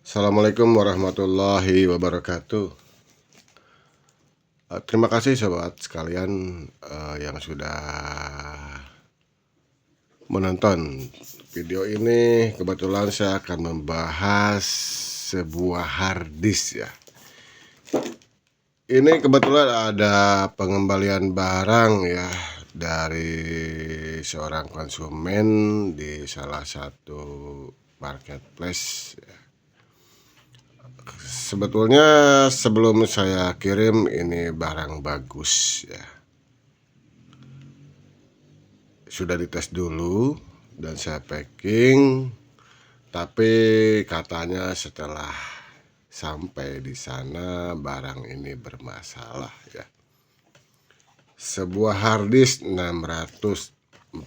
Assalamualaikum warahmatullahi wabarakatuh. Terima kasih sobat sekalian yang sudah menonton video ini. Kebetulan saya akan membahas sebuah harddisk ya. Ini kebetulan ada pengembalian barang ya dari seorang konsumen di salah satu marketplace ya. Sebetulnya sebelum saya kirim ini barang bagus ya. Sudah dites dulu dan saya packing, tapi katanya setelah sampai di sana barang ini bermasalah ya. Sebuah harddisk 640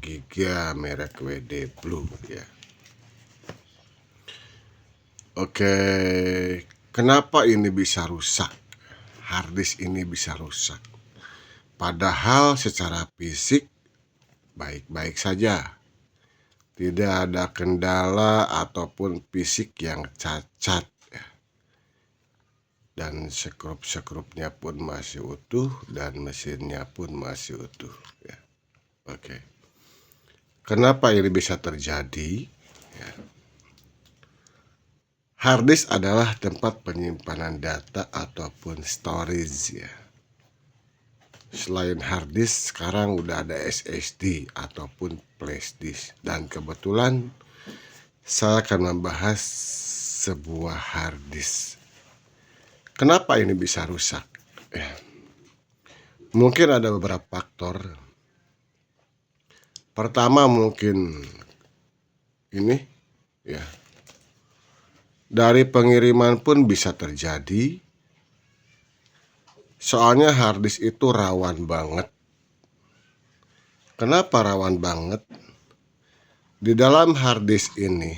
GB merek WD Blue ya. Oke, kenapa ini bisa rusak? Harddisk ini bisa rusak. Padahal secara fisik baik-baik saja. Tidak ada kendala ataupun fisik yang cacat ya. Dan sekrup-sekrupnya pun masih utuh dan mesinnya pun masih utuh ya. Oke. Kenapa ini bisa terjadi? Ya. Harddisk adalah tempat penyimpanan data ataupun storage ya. Selain harddisk sekarang udah ada SSD ataupun flash disk. Dan kebetulan saya akan membahas sebuah harddisk. Kenapa ini bisa rusak? Ya. Mungkin ada beberapa faktor. Pertama mungkin ini ya. Dari pengiriman pun bisa terjadi. Soalnya harddisk itu rawan banget. Kenapa rawan banget? Di dalam harddisk ini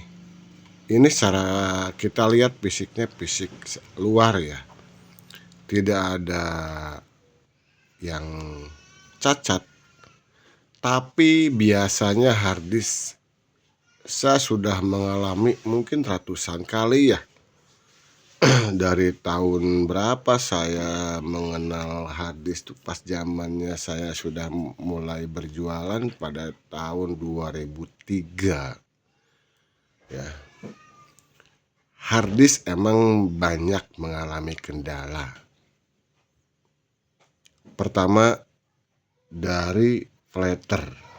secara kita lihat fisiknya fisik luar ya. Tidak ada yang cacat. Tapi biasanya harddisk saya sudah mengalami mungkin ratusan kali ya. Dari tahun berapa saya mengenal harddisk itu pas zamannya saya sudah mulai berjualan pada tahun 2003 ya. Harddisk emang banyak mengalami kendala. Pertama dari flatter,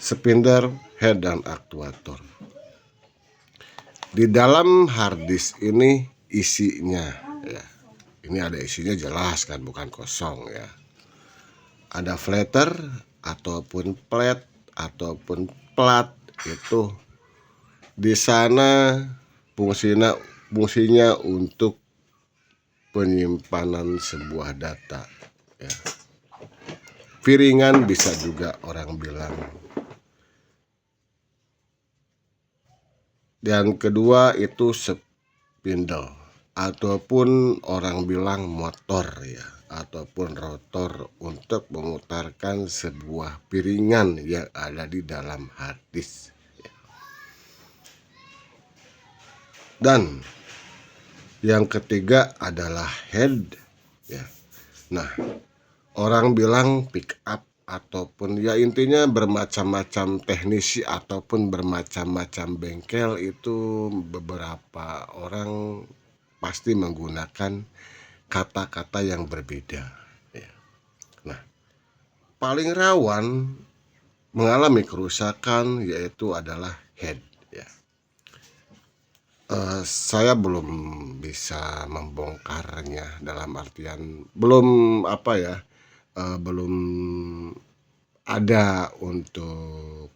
spindle, head dan aktuator. Di dalam harddisk ini isinya ya. Ini ada isinya jelas kan, bukan kosong ya. Ada flatter ataupun plate ataupun plat itu di sana fungsinya untuk penyimpanan sebuah data ya. Piringan bisa juga orang bilang. Dan kedua itu spindle ataupun orang bilang motor ya, ataupun rotor untuk memutarkan sebuah piringan yang ada di dalam harddisk ya. Dan yang ketiga adalah head ya. Nah, orang bilang pick up ataupun ya intinya bermacam-macam teknisi ataupun bermacam-macam bengkel itu beberapa orang pasti menggunakan kata-kata yang berbeda ya. Nah, paling rawan mengalami kerusakan yaitu adalah head ya. Saya belum bisa membongkarnya, dalam artian belum apa ya, belum ada untuk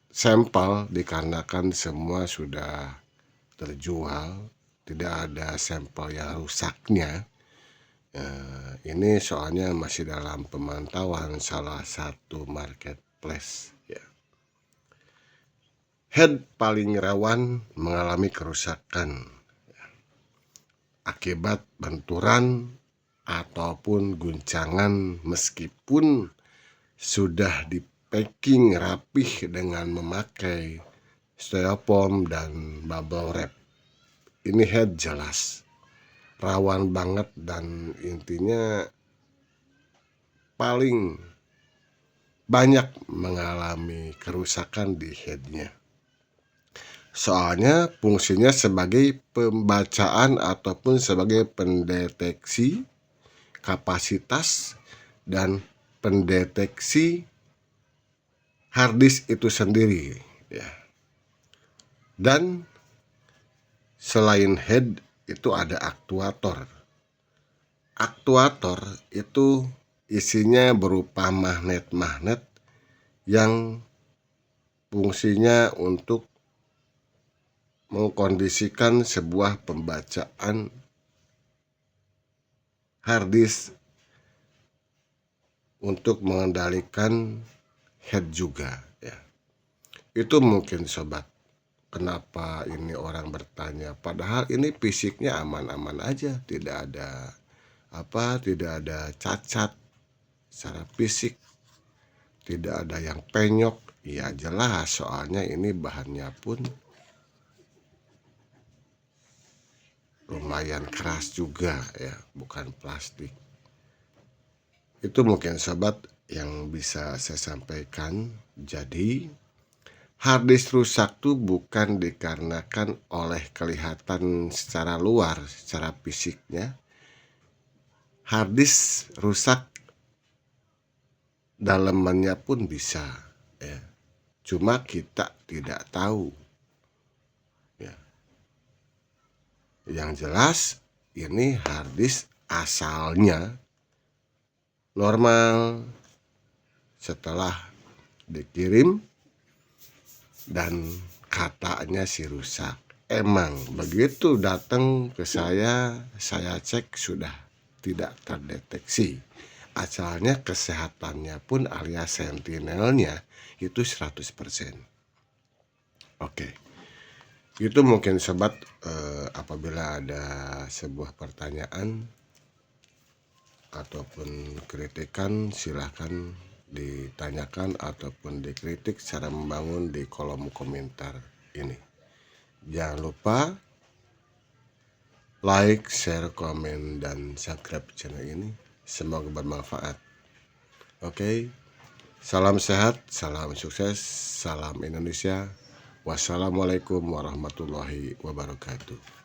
sampel dikarenakan semua sudah terjual, tidak ada sampel yang rusaknya. Ini soalnya masih dalam pemantauan salah satu marketplace ya. Head paling rawan mengalami kerusakan ya, akibat benturan ataupun guncangan meskipun sudah di packing rapih dengan memakai styrofoam dan bubble wrap. Ini head jelas rawan banget dan intinya paling banyak mengalami kerusakan di headnya. Soalnya fungsinya sebagai pembacaan ataupun sebagai pendeteksi kapasitas dan pendeteksi harddisk itu sendiri ya. Dan selain head itu ada aktuator. Aktuator itu isinya berupa magnet-magnet yang fungsinya untuk mengkondisikan sebuah pembacaan harddisk untuk mengendalikan head juga ya. Itu mungkin sobat, kenapa ini orang bertanya, padahal ini fisiknya aman-aman aja, tidak ada cacat secara fisik, tidak ada yang penyok. Ya jelas, soalnya ini bahannya pun lumayan keras juga ya, bukan plastik. Itu mungkin sobat yang bisa saya sampaikan. Jadi harddisk rusak tuh bukan dikarenakan oleh kelihatan secara luar, secara fisiknya. Harddisk rusak dalemannya pun bisa ya. Cuma kita tidak tahu ya. Yang jelas ini harddisk asalnya normal, setelah dikirim dan katanya sih rusak. Emang begitu datang ke saya cek sudah tidak terdeteksi. Asalnya kesehatannya pun alias sentinelnya itu 100%. Oke. Itu mungkin sobat, apabila ada sebuah pertanyaan ataupun kritikan silahkan ditanyakan ataupun dikritik secara membangun di kolom komentar ini. Jangan lupa like, share, komen, dan subscribe channel ini. Semoga bermanfaat. Oke, salam sehat, salam sukses, salam Indonesia. Wassalamualaikum warahmatullahi wabarakatuh.